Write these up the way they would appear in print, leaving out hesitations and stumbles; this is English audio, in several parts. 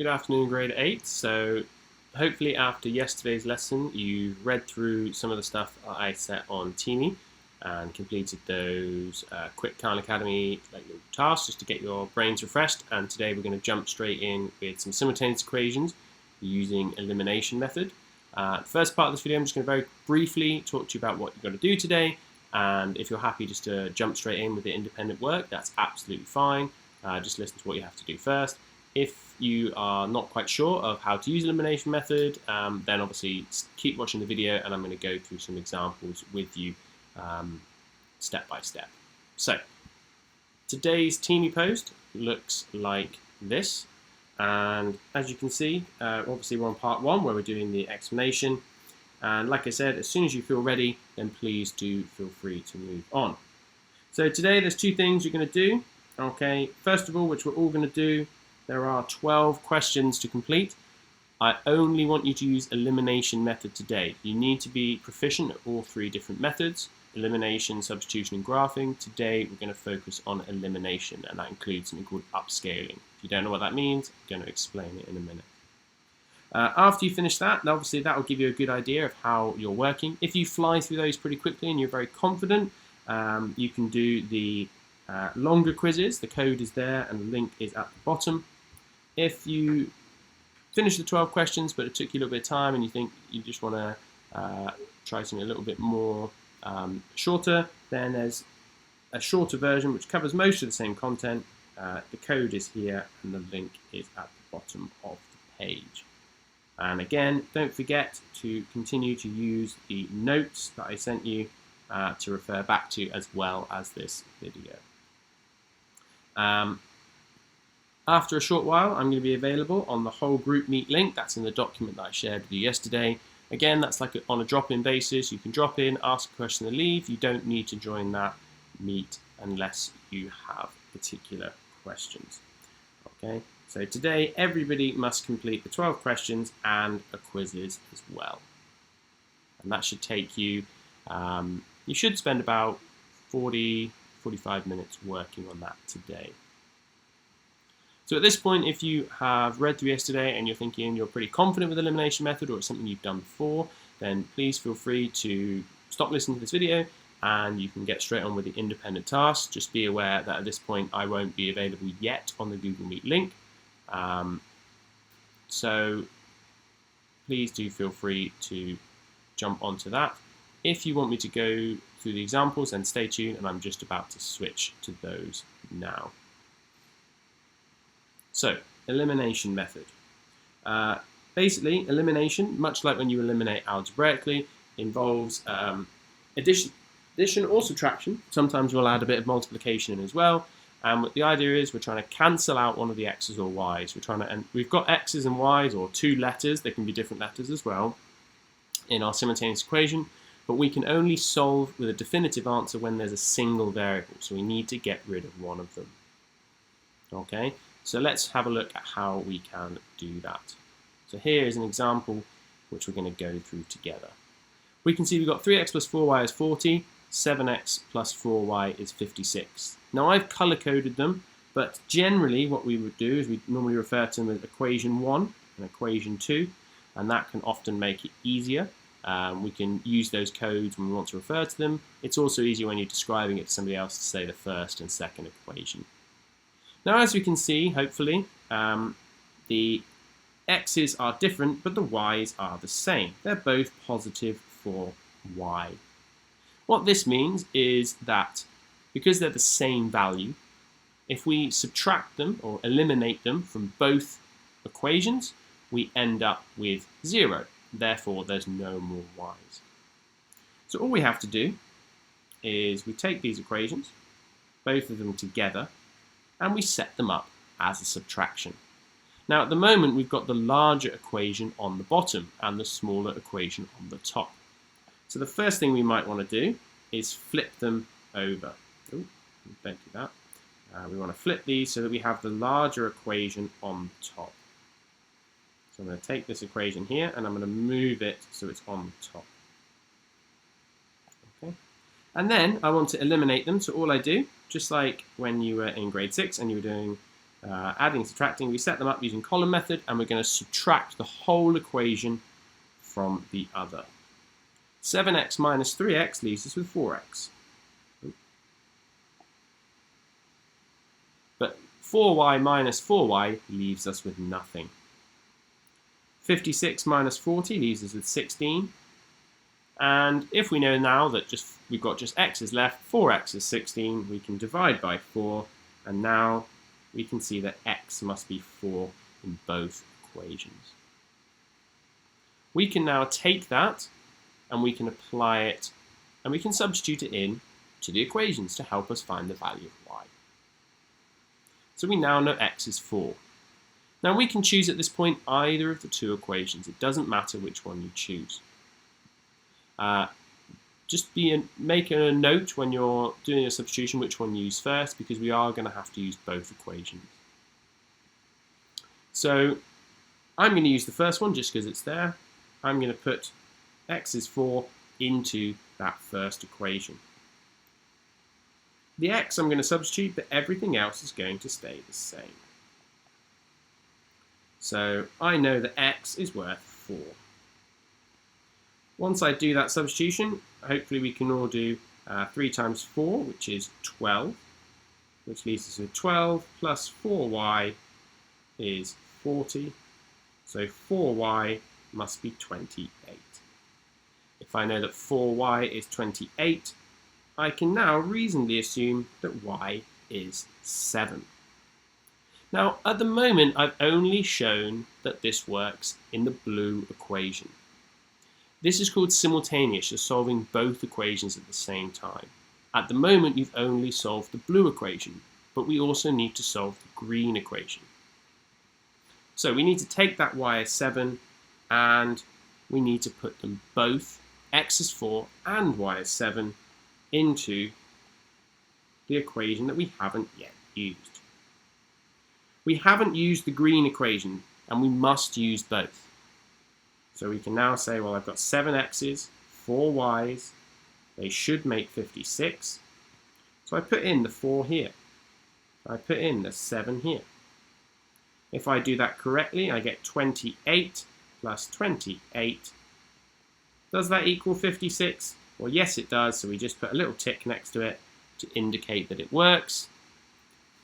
Good afternoon, grade 8. So hopefully after yesterday's lesson you've read through some of the stuff I set on Teamie and completed those quick Khan Academy little tasks just to get your brains refreshed. And today we're going to jump straight in with some simultaneous equations using elimination method. The first part of this video I'm just going to very briefly talk to you about what you've got to do today, and if you're happy just to jump straight in with the independent work, that's absolutely fine. Just listen to what you have to do first. If you are not quite sure of how to use elimination method, then obviously keep watching the video and I'm going to go through some examples with you step by step. So today's Teamie post looks like this, and as you can see, obviously we're on part 1 where we're doing the explanation, and like I said, as soon as you feel ready, then please do feel free to move on. So today there's 2 things you're going to do. Okay, first of all, which we're all going to do, there are 12 questions to complete. I only want you to use elimination method today. You need to be proficient at all 3 different methods: elimination, substitution, and graphing. Today we're going to focus on elimination, and that includes something called upscaling. If you don't know what that means, I'm going to explain it in a minute. After you finish that, obviously that will give you a good idea of how you're working. If you fly through those pretty quickly and you're very confident, you can do the longer quizzes. The code is there and the link is at the bottom. If you finish the 12 questions but it took you a little bit of time and you think you just want to try something a little bit more shorter, then there's a shorter version which covers most of the same content. The code is here and the link is at the bottom of the page. And again, don't forget to continue to use the notes that I sent you to refer back to, as well as this video. After a short while, I'm going to be available on the whole group meet link. That's in the document that I shared with you yesterday. Again, that's like on a drop-in basis. You can drop in, ask a question and leave. You don't need to join that meet unless you have particular questions. Okay, so today everybody must complete the 12 questions and a Quizzizz as well. And that should take you, you should spend about 45 minutes working on that today. So at this point, if you have read through yesterday and you're thinking you're pretty confident with the elimination method or it's something you've done before, then please feel free to stop listening to this video and you can get straight on with the independent tasks. Just be aware that at this point I won't be available yet on the Google Meet link. So please do feel free to jump onto that. If you want me to go through the examples, then stay tuned, and I'm just about to switch to those now. So, elimination method. Basically, elimination, much like when you eliminate algebraically, involves addition or subtraction. Sometimes we'll add a bit of multiplication in as well. And what the idea is, we're trying to cancel out one of the x's or y's. And we've got x's and y's, or 2 letters. They can be different letters as well in our simultaneous equation. But we can only solve with a definitive answer when there's a single variable. So we need to get rid of one of them. Okay, so let's have a look at how we can do that. So here is an example which we're going to go through together. We can see we've got 3x plus 4y is 40, 7x plus 4y is 56. Now I've color-coded them, but generally what we would do is we normally refer to them as equation 1 and equation 2, and that can often make it easier. We can use those codes when we want to refer to them. It's also easier when you're describing it to somebody else to say the first and second equation. Now, as we can see, hopefully, the x's are different, but the y's are the same. They're both positive for y. What this means is that because they're the same value, if we subtract them or eliminate them from both equations, we end up with 0. Therefore, there's no more y's. So all we have to do is we take these equations, both of them together, and we set them up as a subtraction. Now, at the moment, we've got the larger equation on the bottom and the smaller equation on the top. So the first thing we might want to do is flip them over. Oh, don't do that. We want to flip these so that we have the larger equation on the top. So I'm going to take this equation here and I'm going to move it so it's on the top. Okay. And then I want to eliminate them. So all I do, just like when you were in grade 6 and you were doing adding and subtracting, we set them up using column method, and we're going to subtract the whole equation from the other. 7x minus 3x leaves us with 4x. But 4y minus 4y leaves us with nothing. 56 minus 40 leaves us with 16. And if we know now that we've got just x's left, 4x is 16, we can divide by 4, and now we can see that x must be 4 in both equations. We can now take that and we can apply it, and we can substitute it in to the equations to help us find the value of y. So we now know x is 4. Now we can choose at this point either of the two equations. It doesn't matter which one you choose. Just make a note when you're doing a substitution which one you use first, because we are going to have to use both equations. So I'm going to use the first one just because it's there. I'm going to put x is 4 into that first equation. The x I'm going to substitute, but everything else is going to stay the same. So I know that x is worth 4. Once I do that substitution, hopefully we can all do 3 times 4, which is 12, which leaves us with 12 plus 4y is 40. So 4y must be 28. If I know that 4y is 28, I can now reasonably assume that y is 7. Now, at the moment, I've only shown that this works in the blue equation. This is called simultaneous. You're solving both equations at the same time. At the moment, you've only solved the blue equation, but we also need to solve the green equation. So we need to take that y as 7, and we need to put them both, x is 4 and y is 7, into the equation that we haven't yet used. We haven't used the green equation, and we must use both. So we can now say, well, I've got 7 x's, 4 y's, they should make 56. So I put in the 4 here. I put in the 7 here. If I do that correctly, I get 28 plus 28. Does that equal 56? Well, yes, it does. So we just put a little tick next to it to indicate that it works.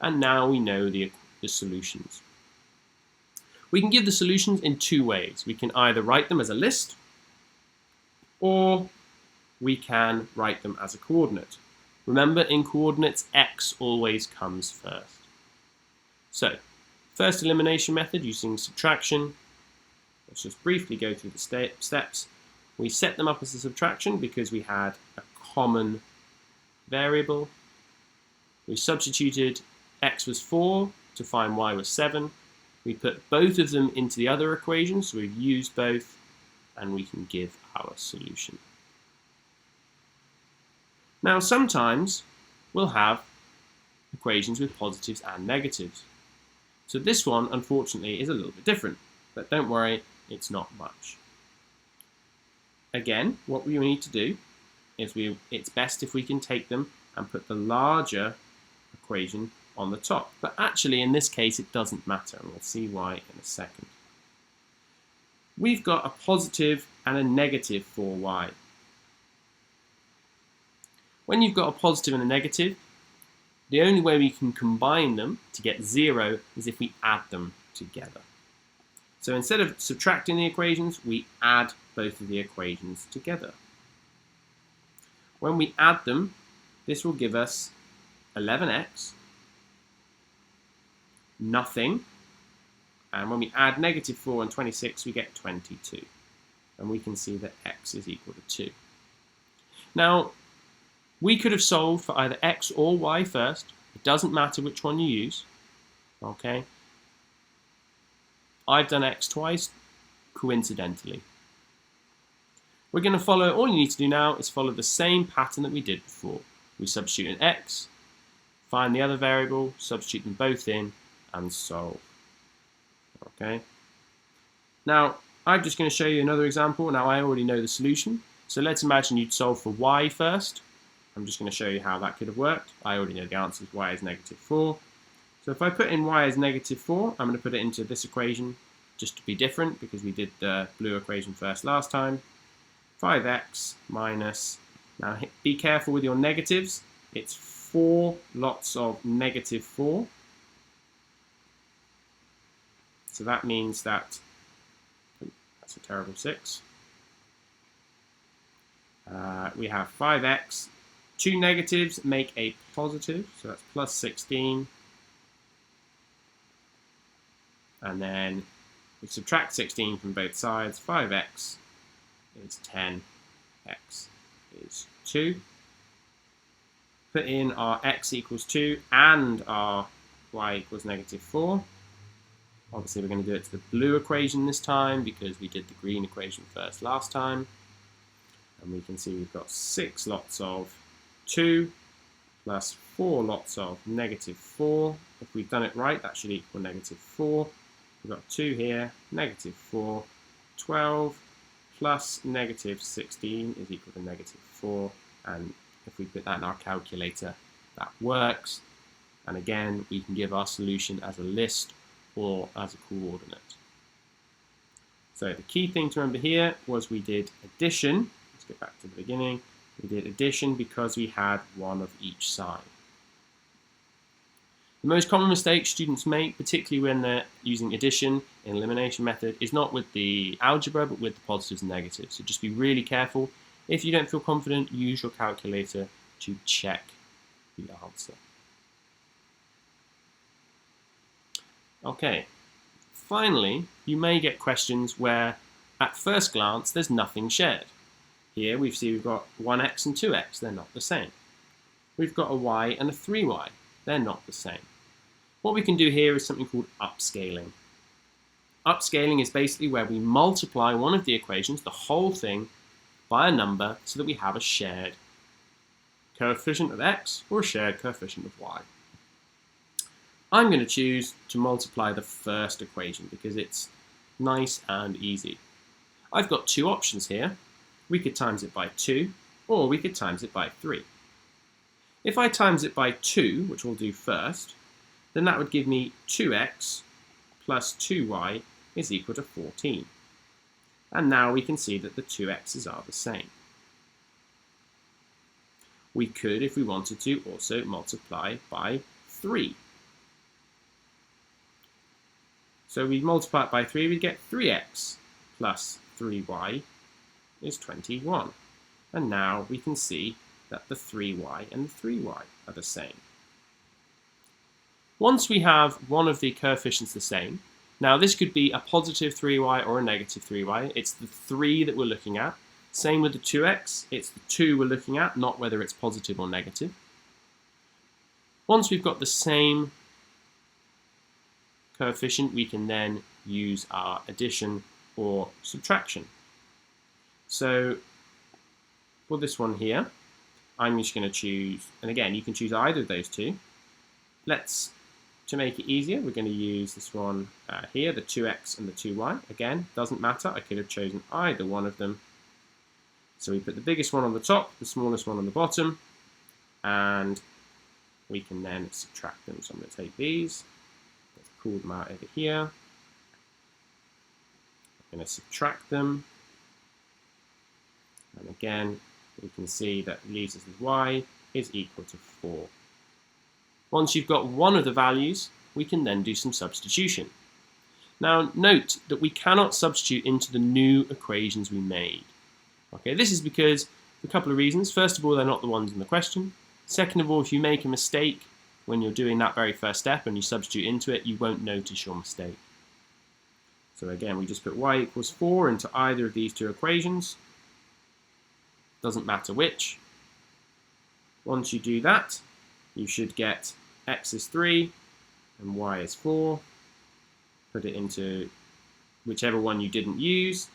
And now we know the solutions. We can give the solutions in 2 ways. We can either write them as a list, or we can write them as a coordinate. Remember, in coordinates, x always comes first. So, first elimination method using subtraction. Let's just briefly go through the steps. We set them up as a subtraction because we had a common variable. We substituted x was 4 to find y was 7. We put both of them into the other equation, so we've used both, and we can give our solution. Now, sometimes we'll have equations with positives and negatives. So this one, unfortunately, is a little bit different, but don't worry, it's not much. Again, what we need to do is it's best if we can take them and put the larger equation on the top. But actually, in this case, it doesn't matter, and we'll see why in a second. We've got a positive and a negative 4y. When you've got a positive and a negative, the only way we can combine them to get 0 is if we add them together. So instead of subtracting the equations, we add both of the equations together. When we add them, this will give us 11x, nothing, and when we add negative 4 and 26, we get 22. And we can see that x is equal to 2. Now, we could have solved for either x or y first. It doesn't matter which one you use. Okay? I've done x twice, coincidentally. We're going to follow, all you need to do now is follow the same pattern that we did before. We substitute an x, find the other variable, substitute them both in, and solve. Okay? Now, I'm just going to show you another example. Now, I already know the solution. So let's imagine you'd solve for y first. I'm just going to show you how that could have worked. I already know the answer is y is negative 4. So if I put in y as -4, I'm going to put it into this equation just to be different because we did the blue equation first last time. 5x minus, now be careful with your negatives, it's 4 lots of -4. So that means that, that's a terrible 6. We have 5x, 2 negatives make a positive, so that's plus 16. And then we subtract 16 from both sides, 5x is 10, x is 2. Put in our x equals 2 and our y equals -4. Obviously we're going to do it to the blue equation this time because we did the green equation first last time. And we can see we've got 6 lots of 2 plus 4 lots of -4. If we've done it right, that should equal -4. We've got 2 here, -4, 12 plus -16 is equal to -4. And if we put that in our calculator, that works. And again, we can give our solution as a list or as a coordinate. So the key thing to remember here was we did addition. Let's get back to the beginning. We did addition because we had one of each side. The most common mistake students make, particularly when they're using addition in elimination method, is not with the algebra, but with the positives and negatives. So just be really careful. If you don't feel confident, use your calculator to check the answer. Okay, finally, you may get questions where at first glance there's nothing shared. Here we've got 1x and 2x, they're not the same. We've got a y and a 3y, they're not the same. What we can do here is something called upscaling. Upscaling is basically where we multiply one of the equations, the whole thing, by a number so that we have a shared coefficient of x or a shared coefficient of y. I'm going to choose to multiply the first equation because it's nice and easy. I've got 2 options here. We could times it by 2, or we could times it by 3. If I times it by 2, which we'll do first, then that would give me 2x plus 2y is equal to 14. And now we can see that the 2x's are the same. We could, if we wanted to, also multiply by 3. So we multiply it by 3, we get 3x plus 3y is 21. And now we can see that the 3y and the 3y are the same. Once we have one of the coefficients the same, now this could be a positive 3y or a negative 3y. It's the 3 that we're looking at. Same with the 2x, it's the 2 we're looking at, not whether it's positive or negative. Once we've got the same coefficient, we can then use our addition or subtraction. So for this one here, I'm just going to choose, and again, you can choose either of those two. To make it easier, we're going to use this one here, the 2x and the 2y. Again, doesn't matter, I could have chosen either one of them. So we put the biggest one on the top, the smallest one on the bottom, and we can then subtract them. So I'm going to take these, let's pull them out over here. I'm going to subtract them. And again, we can see that it leaves us with y is equal to 4. Once you've got one of the values, we can then do some substitution. Now note that we cannot substitute into the new equations we made. Okay, this is because a couple of reasons. First of all, they're not the ones in the question. Second of all, if you make a mistake when you're doing that very first step and you substitute into it, you won't notice your mistake. So again, we just put y equals 4 into either of these two equations. Doesn't matter which. Once you do that, you should get x is 3 and y is 4. Put it into whichever one you didn't use.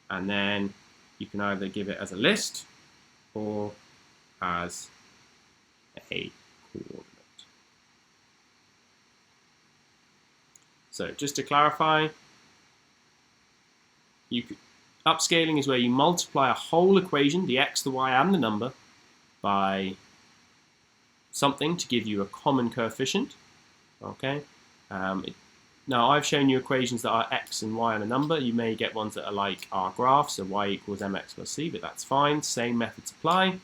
And then you can either give it as a list or as a coordinate. So just to clarify, upscaling is where you multiply a whole equation, the x, the y, and the number, by something to give you a common coefficient. Okay. Now I've shown you equations that are x and y on a number. You may get ones that are like our graph, so y equals mx plus c, but that's fine. Same methods apply.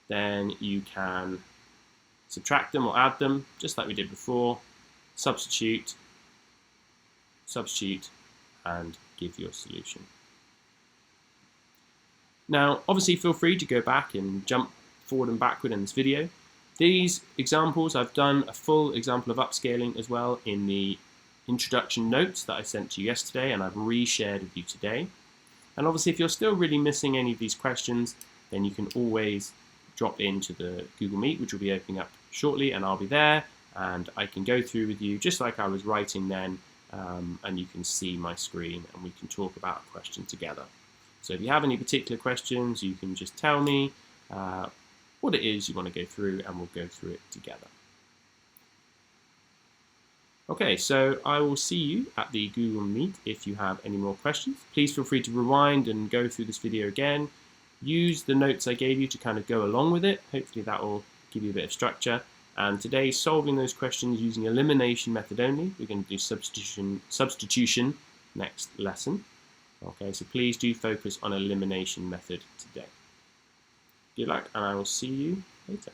Then you can subtract them or add them, just like we did before. Substitute, and give your solution. Now, obviously, feel free to go back and jump forward and backward in this video. These examples, I've done a full example of upscaling as well in the introduction notes that I sent to you yesterday, and I've reshared with you today. And obviously, if you're still really missing any of these questions, then you can always drop into the Google Meet, which will be opening up shortly, and I'll be there, and I can go through with you just like I was writing then, and you can see my screen, and we can talk about a question together. So if you have any particular questions, you can just tell me what it is you want to go through, and we'll go through it together. Okay, so I will see you at the Google Meet if you have any more questions. Please feel free to rewind and go through this video again. Use the notes I gave you to kind of go along with it. Hopefully that will give you a bit of structure. And today, solving those questions using elimination method only. We're going to do substitution next lesson. Okay, so please do focus on elimination method today. Good luck, and I will see you later.